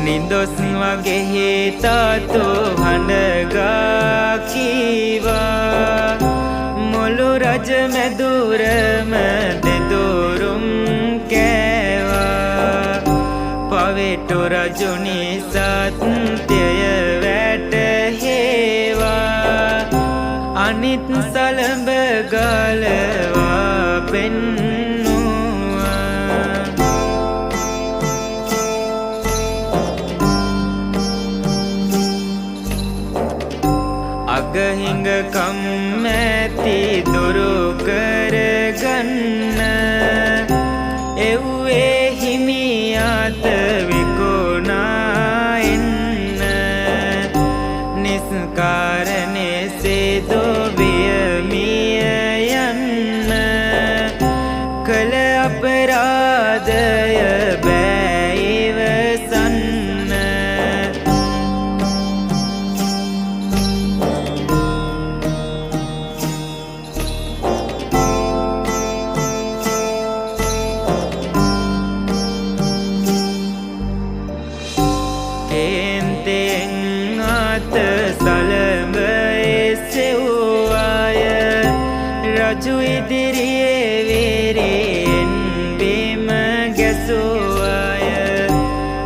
නිදොස් වගේ හිතතු හඬගා කීවා මුළු රජ මැදුරම දෙදොරුම් කෑවා පවෙටු රජුනි සත්‍යය වැටහෙවා අනිත් සලඹ ගලවා පෙන්නුවා අගහිඟ කම්මැති දුරු කරගන්න එව්වේ හිමියාත විකුණා එන්න නිස්කාරණේ සේදෝ වියමිය යන්න කළ අපරාධය බෑ ඉවසන්න කේන්තෙන් අත සලඹ එසෙව්වාය රජු ඉදිරියේ වේරෙන් බිම ගැසුවාය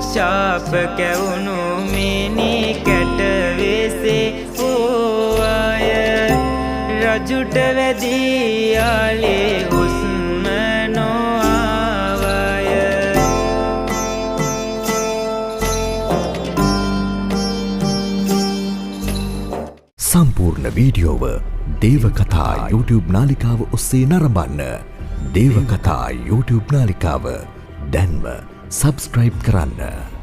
ශාප කැවුණු මිනි කැට වෙසේ වූවාය රජුට වැදී යාලේ හුස්ම නොආවාය සම්පූර්ණ වීඩියෝව දේවකථා YouTube නාලිකාව ඔස්සේ නරඹන්න. දේවකථා YouTube නාලිකාව දැන්ම සබස්ක්‍රයිබ් කරන්න.